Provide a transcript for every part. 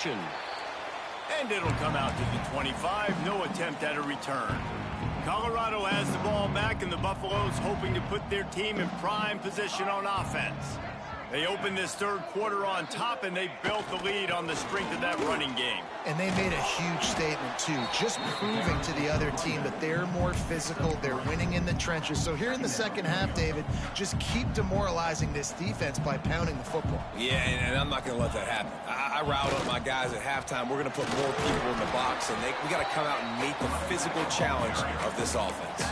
And it'll come out to the 25. No attempt at a return. Colorado has the ball back, and the Buffaloes hoping to put their team in prime position on offense. They opened this third quarter on top, and they built the lead on the strength of that running game. And they made a huge statement, too, just proving to the other team that they're more physical, they're winning in the trenches. So here in the second half, David, just keep demoralizing this defense by pounding the football. Yeah, and I'm not going to let that happen. I riled up my guys at halftime. We're going to put more people in the box, and we got to come out and meet the physical challenge of this offense.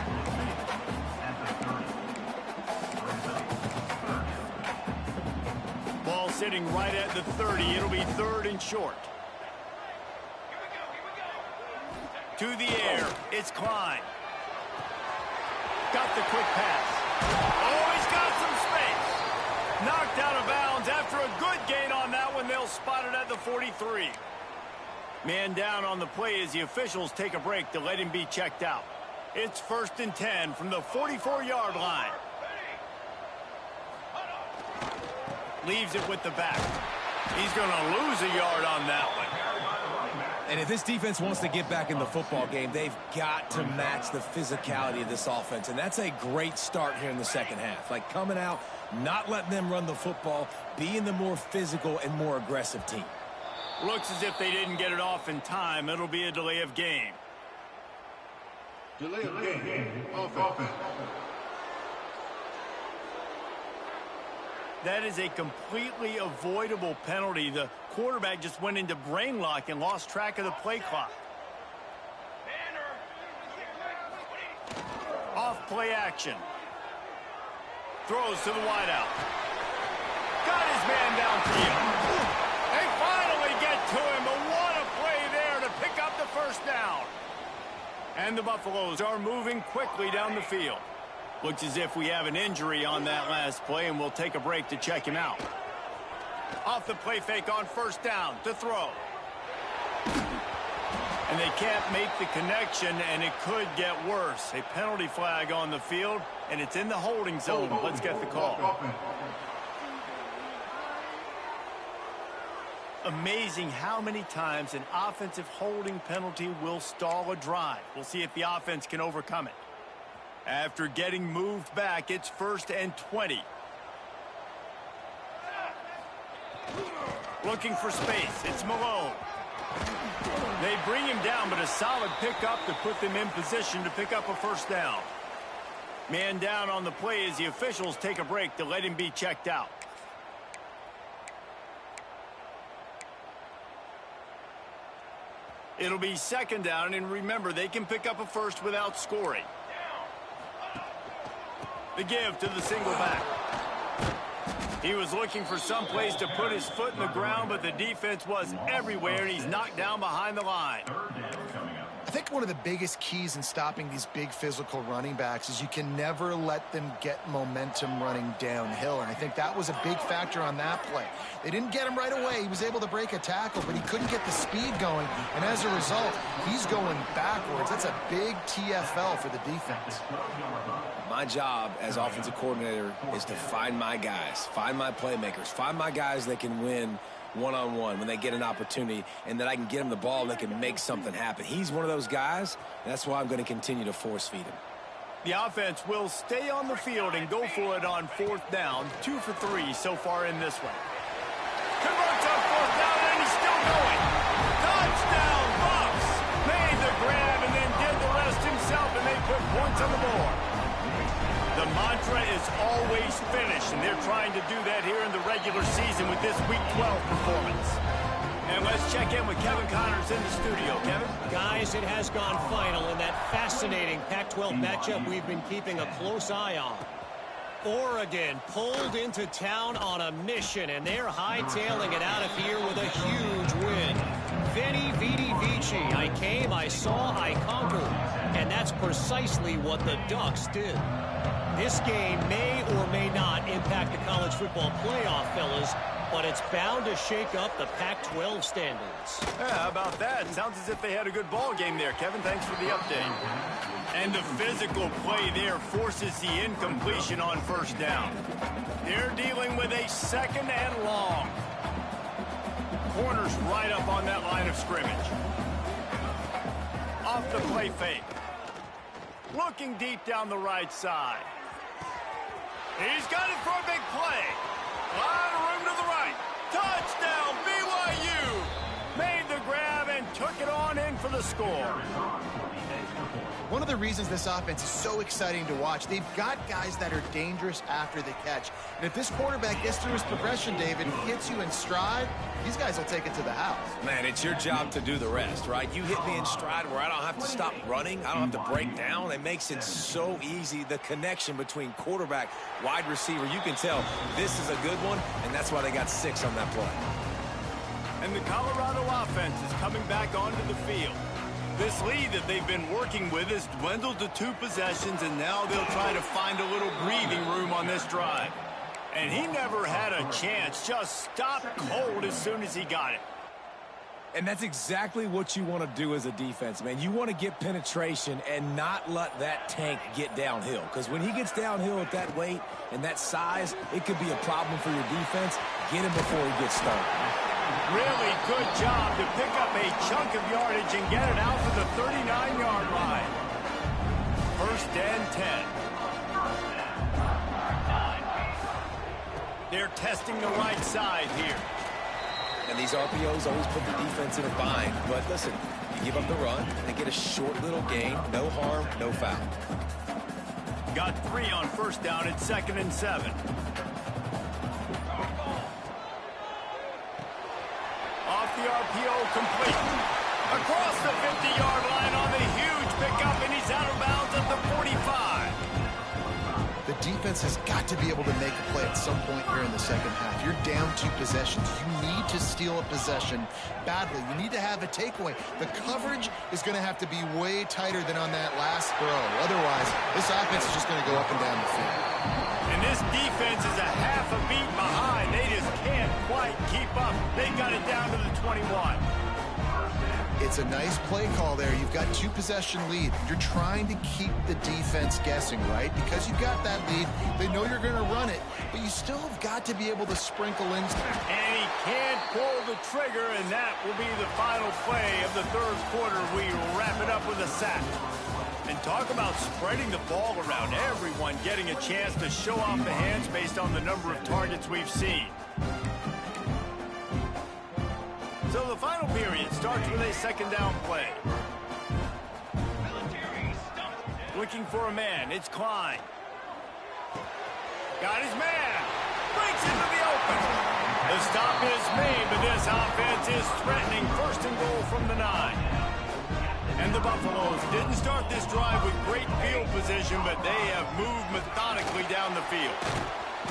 Ball sitting right at the 30. It'll be third and short. To the air, it's Klein. Got the quick pass. Oh, he's got some space. Knocked out of bounds after a good gain on that one. They'll spot it at the 43. Man down on the play as the officials take a break to let him be checked out. It's 1st and 10 from the 44-yard line. Leaves it with the back. He's going to lose a yard on that one. And if this defense wants to get back in the football game, they've got to match the physicality of this offense. And that's a great start here in the second half. Like coming out, not letting them run the football, being the more physical and more aggressive team. Looks as if they didn't get it off in time. It'll be a delay of game. Delay of game. Offense. That is a completely avoidable penalty. The quarterback just went into brain lock and lost track of the play clock. Off play action. Throws to the wideout. Got his man downfield. They finally get to him, but what a play there to pick up the first down. And the Buffaloes are moving quickly down the field. Looks as if we have an injury on that last play, and we'll take a break to check him out. Off the play fake on first down to throw. And they can't make the connection, and it could get worse. A penalty flag on the field, and it's in the holding zone. Let's get the call. Amazing how many times an offensive holding penalty will stall a drive. We'll see if the offense can overcome it. After getting moved back, it's 1st and 20. Looking for space. It's Malone. They bring him down, but a solid pickup to put them in position to pick up a first down. Man down on the play as the officials take a break to let him be checked out. It'll be 2nd down, and remember, they can pick up a first without scoring. The give to the single back. He was looking for some place to put his foot in the ground, but the defense was everywhere, and he's knocked down behind the line. I think one of the biggest keys in stopping these big physical running backs is you can never let them get momentum running downhill, and I think that was a big factor on that play. They didn't get him right away. He was able to break a tackle, but he couldn't get the speed going, and as a result, he's going backwards. That's a big TFL for the defense. My job as offensive coordinator is to find my guys, find my playmakers, find my guys that can win one-on-one when they get an opportunity, and that I can get them the ball and they can make something happen. He's one of those guys, and that's why I'm going to continue to force feed him. The offense will stay on the field and go for it on 4th down. 2 for 3 so far in this one. Converts on 4th down, and he's still going. Touchdown, Bucks! Made the grab and then did the rest himself, and they put points on the board. The mantra is always finish, and they're trying to do that here in the regular season with this Week 12 performance. And let's check in with Kevin Connors in the studio. Kevin? Guys, it has gone final in that fascinating Pac-12 matchup we've been keeping a close eye on. Oregon pulled into town on a mission, and they're hightailing it out of here with a huge win. Veni, Vidi, Vici. I came, I saw, I conquered. And that's precisely what the Ducks did. This game may or may not impact the college football playoff, fellas, but it's bound to shake up the Pac-12 standings. Yeah, how about that? Sounds as if they had a good ball game there, Kevin. Thanks for the update. And the physical play there forces the incompletion on first down. They're dealing with a 2nd and long. corner's right up on that line of scrimmage. Off the play fake. Looking deep down the right side. He's got it for a big play. Lot of room to the right. Touchdown, BYU! Made the grab and took it on in for the score. One of the reasons this offense is so exciting to watch, they've got guys that are dangerous after the catch. And if this quarterback gets through his progression, David, and hits you in stride, these guys will take it to the house. Man, it's your job to do the rest, right? You hit me in stride where I don't have to stop running. I don't have to break down. It makes it so easy. The connection between quarterback, wide receiver, you can tell this is a good one, and that's why they got 6 on that play. And the Colorado offense is coming back onto the field. This lead that they've been working with has dwindled to 2 possessions, and now they'll try to find a little breathing room on this drive. And he never had a chance, just stopped cold as soon as he got it. And that's exactly what you want to do as a defense, man. You want to get penetration and not let that tank get downhill. Because when he gets downhill at that weight and that size, it could be a problem for your defense. Get him before he gets started. Really good job to pick up a chunk of yardage and get it out to the 39-yard line. 1st and 10. They're testing the right side here. And these RPOs always put the defense in a bind. But listen, you give up the run, they get a short little gain. No harm, no foul. Got 3 on 1st down at 2nd and 7. Off the RPO, complete. Across the 50-yard line on the huge pickup, and he's out of bounds at the 45. The defense has got to be able to make a play at some point here in the second half. You're down 2 possessions. You need to steal a possession badly. You need to have a takeaway. The coverage is going to have to be way tighter than on that last throw. Otherwise, this offense is just going to go up and down the field. And this defense is a half a beat behind. They just can't quite keep up. They got it down to the 21. It's a nice play call there. You've got 2 possession lead. You're trying to keep the defense guessing, right? Because you've got that lead. They know you're going to run it, but you still have got to be able to sprinkle in. And he can't pull the trigger, and that will be the final play of the 3rd quarter. We wrap it up with a sack. And talk about spreading the ball around. Everyone getting a chance to show off the hands based on the number of targets we've seen. So the final period starts with a 2nd down play. Looking for a man. It's Klein. Got his man. Breaks into the open. The stop is made, but this offense is threatening 1st and goal from the 9. And the Buffaloes didn't start this drive with great field position, but they have moved methodically down the field.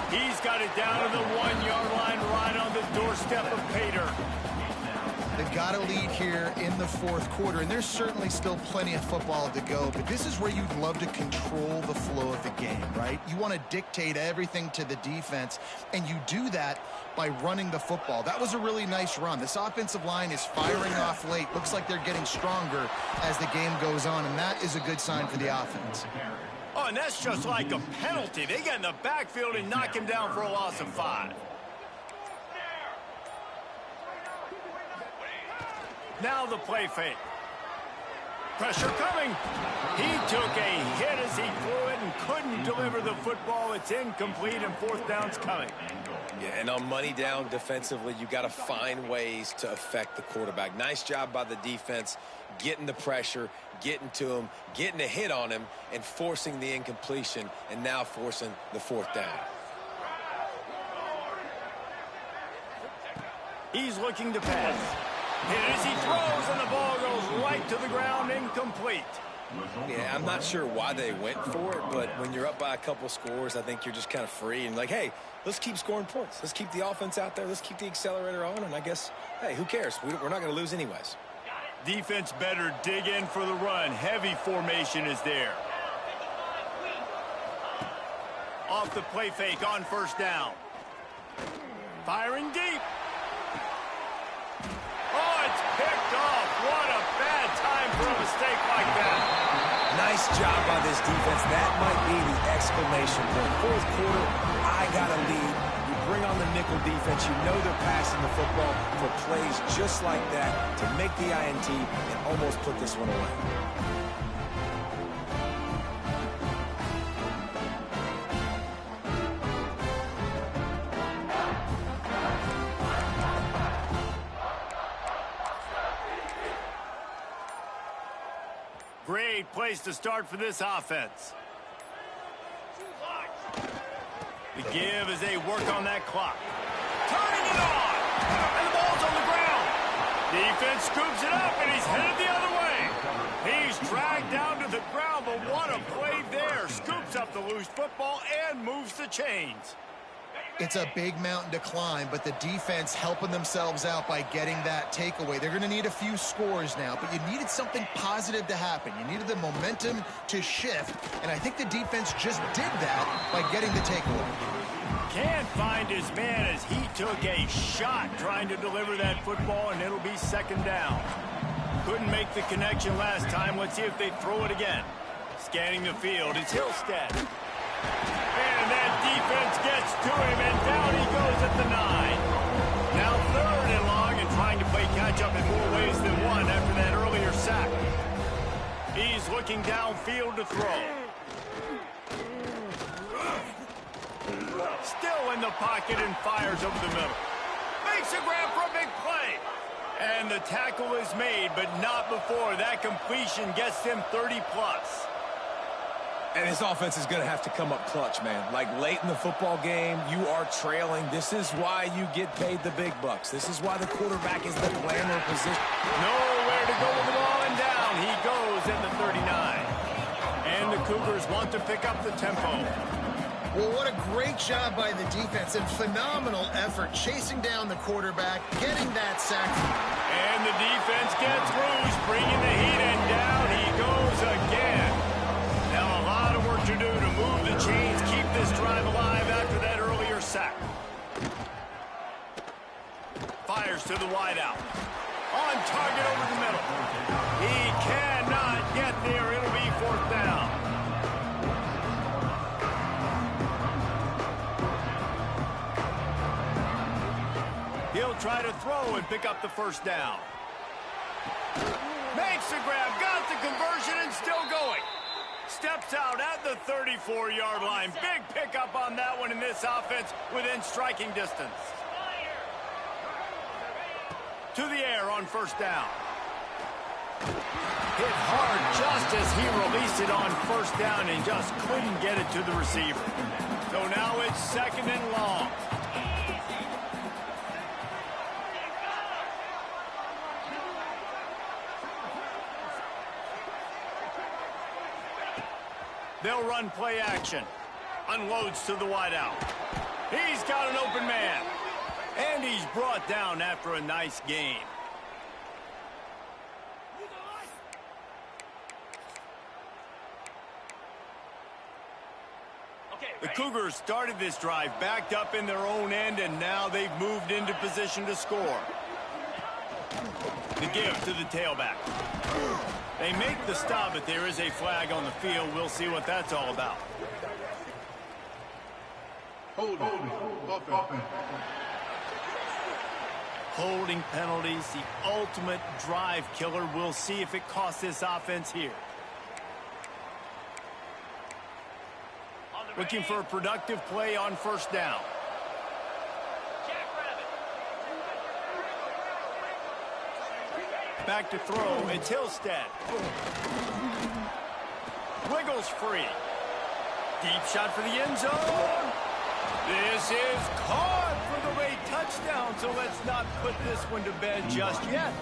He's got it down to the 1-yard line right on the doorstep of Pater. They've got a lead here in the 4th quarter, and there's certainly still plenty of football to go, but this is where you'd love to control the flow of the game, right? You want to dictate everything to the defense, and you do that by running the football. That was a really nice run. This offensive line is firing off late. Looks like they're getting stronger as the game goes on, and that is a good sign for the offense. Oh, and that's just like a penalty. They get in the backfield and knock him down for a loss of 5. Now the play fake. Pressure coming. He took a hit as he threw it and couldn't deliver the football. It's incomplete, and 4th down's coming. Yeah, and on money down defensively, you got to find ways to affect the quarterback. Nice job by the defense, getting the pressure, getting to him, getting a hit on him, and forcing the incompletion, and now forcing the 4th down. He's looking to pass. And as he throws, and the ball goes right to the ground, incomplete. Yeah, I'm not sure why they went for it, but when you're up by a couple scores, I think you're just kind of free and like, hey, let's keep scoring points. Let's keep the offense out there. Let's keep the accelerator on, and I guess, hey, who cares? We're not going to lose anyways. Defense better dig in for the run. Heavy formation is there. Off the play fake on 1st down. Firing deep. Oh, it's picked off. What a bad time for a mistake like that. Nice job by this defense. That might be the exclamation point. 4th quarter, I got a lead. You bring on the nickel defense. You know they're passing the football for plays just like that to make the INT and almost put this one away. Great place to start for this offense. The give as they work on that clock. Turning it on! And the ball's on the ground. Defense scoops it up, and he's headed the other way. He's dragged down to the ground, but what a play there. Scoops up the loose football and moves the chains. It's a big mountain to climb, but the defense helping themselves out by getting that takeaway. They're going to need a few scores now, but you needed something positive to happen. You needed the momentum to shift, and I think the defense just did that by getting the takeaway. Can't find his man as he took a shot trying to deliver that football, and it'll be second down. Couldn't make the connection last time. Let's see if they throw it again. Scanning the field, it's Hillstead. And that defense gets to him, and down he goes at the 9. Now third and long, and trying to play catch-up in more ways than one after that earlier sack. He's looking downfield to throw. Still in the pocket and fires over the middle. Makes a grab for a big play. And the tackle is made, but not before that completion gets them 30-plus. And this offense is going to have to come up clutch, man. Like late in the football game, you are trailing. This is why you get paid the big bucks. This is why the quarterback is the glamour position. Nowhere to go with the ball, and down he goes at the 39. And the Cougars want to pick up the tempo. Well, what a great job by the defense and phenomenal effort chasing down the quarterback, getting that sack. And the defense gets loose, bringing the heat, and down he goes again. Now a lot of work to do to move the chains, keep this drive alive after that earlier sack. Fires to the wideout. On target over the middle. He cannot get there. It'll be fourth down. He'll try to throw and pick up the first down. Makes the grab, got the conversion, and still going. Steps out at the 34-yard line. Big pickup on that one in this offense within striking distance. To the air on first down. Hit hard just as he released it on first down and just couldn't get it to the receiver. So now it's second and long. They'll run play action. Unloads to the wideout. He's got an open man. And he's brought down after a nice gain. The Cougars started this drive backed up in their own end, and now they've moved into position to score. The give to the tailback. They make the stop, but there is a flag on the field. We'll see what that's all about. Holding penalties, the ultimate drive killer. We'll see if it costs this offense here. Looking for a productive play on first down. Back to throw. It's Hillstead. Wiggles free. Deep shot for the end zone. This is caught for the late touchdown, so let's not put this one to bed just yet.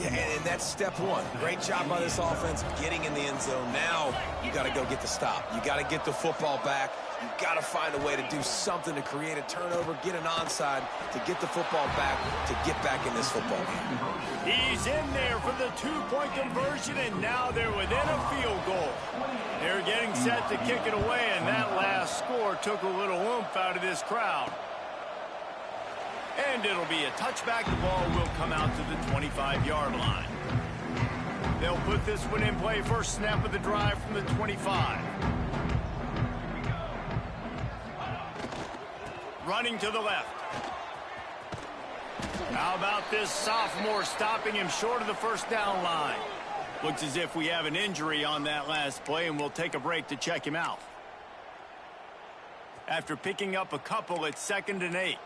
Yeah, and that's step one. Great job by this offense getting in the end zone. Now you got to go get the stop. You got to get the football back. You got to find a way to do something to create a turnover, get an onside, to get the football back, to get back in this football game. He's in there for the two-point conversion, and now they're within a field goal. They're getting set to kick it away, and that last score took a little oomph out of this crowd. And it'll be a touchback. The ball will come out to the 25-yard line. They'll put this one in play. First snap of the drive from the 25. running to the left. How about this sophomore stopping him short of the first down line? Looks as if we have an injury on that last play, and we'll take a break to check him out. After picking up a couple, it's 2nd and 8.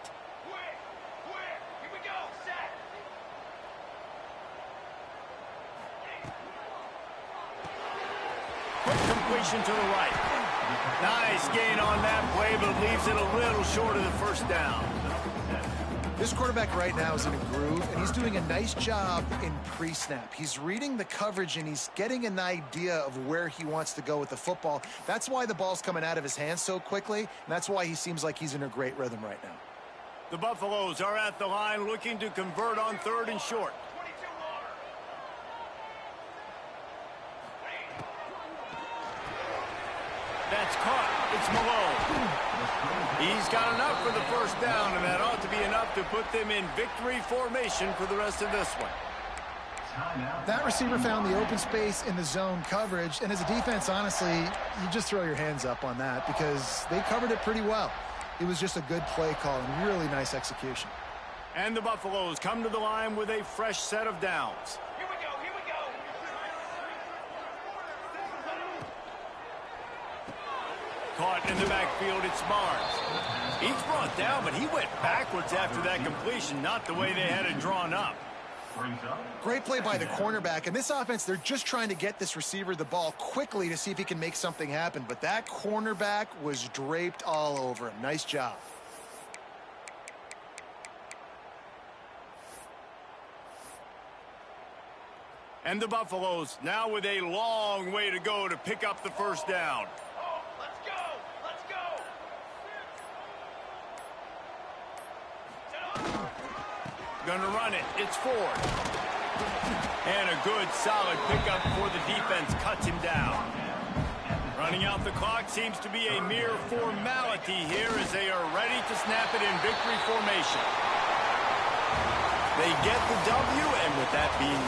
Quick completion to the right. Nice gain on that play, but leaves it a little short of the first down. This quarterback right now is in a groove, and he's doing a nice job in pre-snap. He's reading the coverage, and he's getting an idea of where he wants to go with the football. That's why the ball's coming out of his hands so quickly, and that's why he seems like he's in a great rhythm right now. The Buffaloes are at the line looking to convert on 3rd and short. That's caught. It's Malone. He's got enough for the first down, and that ought to be enough to put them in victory formation for the rest of this one. That receiver found the open space in the zone coverage, and as a defense, honestly, you just throw your hands up on that because they covered it pretty well. It was just a good play call and really nice execution. And the Buffaloes come to the line with a fresh set of downs. Caught in the backfield, it's Mars. He's brought down, but he went backwards after that completion, not the way they had it drawn up. Great play by the cornerback. And this offense, they're just trying to get this receiver the ball quickly to see if he can make something happen. But that cornerback was draped all over him. Nice job. And the Buffaloes now with a long way to go to pick up the first down. Gonna run it. It's Ford. And a good, solid pickup before the defense cuts him down. Running out the clock seems to be a mere formality here as they are ready to snap it in victory formation. They get the W, and with that being